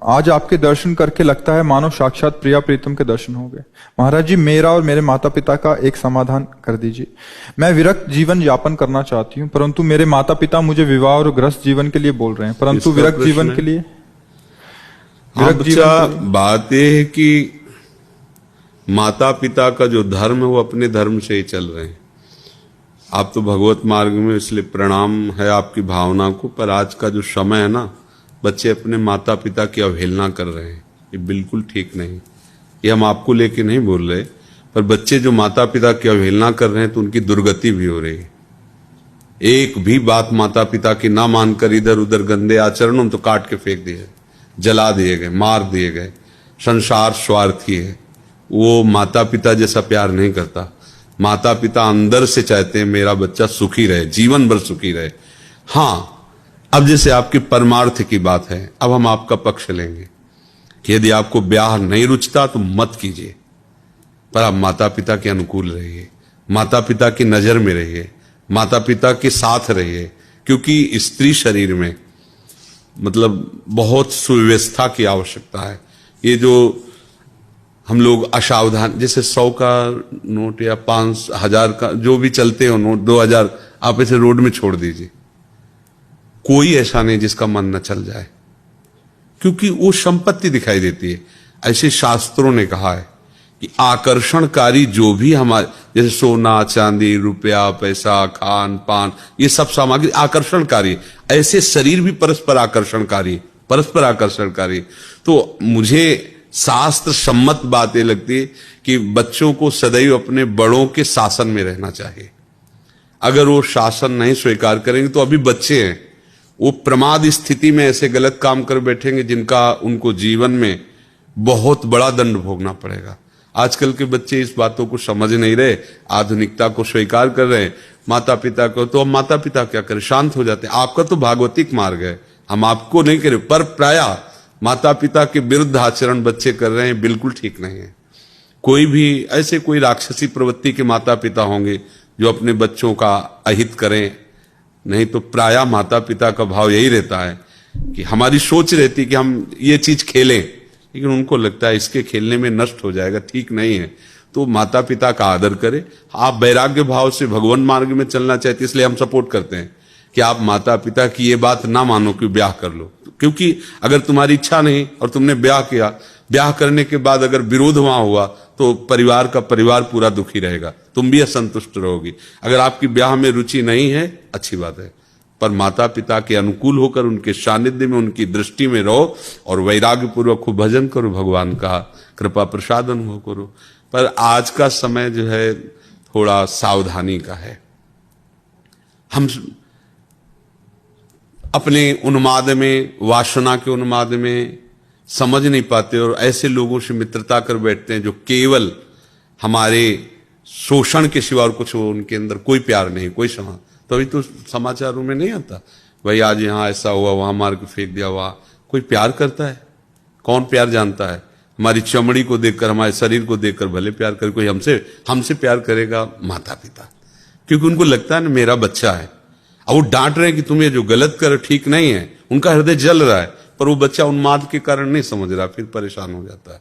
आज आपके दर्शन करके लगता है मानो साक्षात प्रिया प्रीतम के दर्शन हो गए। महाराज जी, मेरा और मेरे माता पिता का एक समाधान कर दीजिए। मैं विरक्त जीवन यापन करना चाहती हूँ, परंतु मेरे माता पिता मुझे विवाह और ग्रस्त जीवन के लिए बोल रहे हैं, परंतु विरक्त जीवन के लिए बात यह है कि माता पिता का जो धर्म है वो अपने धर्म से ही चल रहे हैं। आप तो भगवत मार्ग में, इसलिए प्रणाम है आपकी भावना को। पर आज का जो समय है ना, बच्चे अपने माता पिता की अवहेलना कर रहे हैं, ये बिल्कुल ठीक नहीं। ये हम आपको लेके नहीं बोल रहे, पर बच्चे जो माता पिता की अवहेलना कर रहे हैं तो उनकी दुर्गति भी हो रही है। एक भी बात माता पिता की ना मानकर इधर उधर गंदे आचरणों तो काट के फेंक दिए, जला दिए गए, मार दिए गए। संसार स्वार्थी है, वो माता पिता जैसा प्यार नहीं करता। माता पिता अंदर से चाहते हैं मेरा बच्चा सुखी रहे, जीवन भर सुखी रहे। हाँ, अब जैसे आपकी परमार्थ की बात है, अब हम आपका पक्ष लेंगे कि यदि आपको ब्याह नहीं रुचता तो मत कीजिए, पर आप माता पिता के अनुकूल रहिए, माता पिता की नजर में रहिए, माता पिता के साथ रहिए। क्योंकि स्त्री शरीर में मतलब बहुत सुव्यवस्था की आवश्यकता है। ये जो हम लोग असावधान, जैसे 100 का नोट या 5,000 का जो भी चलते हो नोट, 2,000 आप इसे रोड में छोड़ दीजिए, कोई ऐसा नहीं जिसका मन न चल जाए, क्योंकि वो संपत्ति दिखाई देती है। ऐसे शास्त्रों ने कहा है कि आकर्षणकारी जो भी हमारे, जैसे सोना चांदी रुपया पैसा खान पान, ये सब सामग्री आकर्षणकारी, ऐसे शरीर भी परस्पर आकर्षणकारी, परस्पर आकर्षणकारी। तो मुझे शास्त्र सम्मत बात ये लगती है कि बच्चों को सदैव अपने बड़ों के शासन में रहना चाहिए। अगर वो शासन नहीं स्वीकार करेंगे तो अभी बच्चे हैं, वो प्रमाद स्थिति में ऐसे गलत काम कर बैठेंगे जिनका उनको जीवन में बहुत बड़ा दंड भोगना पड़ेगा। आजकल के बच्चे इस बातों को समझ नहीं रहे, आधुनिकता को स्वीकार कर रहे हैं। माता पिता को तो, अब माता पिता क्या करें, शांत हो जाते हैं। आपका तो भागवतिक मार्ग है, हम आपको नहीं करें, पर प्रायः माता पिता के विरुद्ध आचरण बच्चे कर रहे हैं, बिल्कुल ठीक नहीं है। कोई भी ऐसे कोई राक्षसी प्रवृत्ति के माता पिता होंगे जो अपने बच्चों का अहित करें, नहीं तो प्रायः माता पिता का भाव यही रहता है कि हमारी सोच रहती है कि हम ये चीज खेलें, लेकिन उनको लगता है इसके खेलने में नष्ट हो जाएगा, ठीक नहीं है। तो माता पिता का आदर करें। आप वैराग्य भाव से भगवान मार्ग में चलना चाहते, इसलिए हम सपोर्ट करते हैं कि आप माता पिता की ये बात ना मानो कि ब्याह कर लो। क्योंकि अगर तुम्हारी इच्छा नहीं और तुमने ब्याह किया, ब्याह करने के बाद अगर विरोध वहां हुआ तो परिवार का परिवार पूरा दुखी रहेगा, तुम भी असंतुष्ट रहोगी। अगर आपकी ब्याह में रुचि नहीं है, अच्छी बात है, पर माता पिता के अनुकूल होकर उनके सानिध्य में, उनकी दृष्टि में रहो और वैराग्य पूर्वक खूब भजन करो, भगवान का कृपा प्रसाद अनुभव करो। पर आज का समय जो है थोड़ा सावधानी का है। हम अपने उन्माद में, वासना के उन्माद में समझ नहीं पाते और ऐसे लोगों से मित्रता कर बैठते हैं जो केवल हमारे शोषण के सिवा और कुछ, उनके अंदर कोई प्यार नहीं, कोई समाज। तो अभी तो समाचारों में नहीं आता भाई आज यहाँ ऐसा हुआ, वहां मार के फेंक दिया, वहां कोई प्यार करता है? कौन प्यार जानता है? हमारी चमड़ी को देखकर, हमारे शरीर को देखकर भले प्यार करे कोई, हमसे प्यार करेगा माता पिता, क्योंकि उनको लगता है ना मेरा बच्चा है। अब वो डांट रहे हैं कि तुम ये जो गलत कर ठीक नहीं है, उनका हृदय जल रहा है, पर वो बच्चा उन्माद के कारण नहीं समझ रहा, फिर परेशान हो जाता है।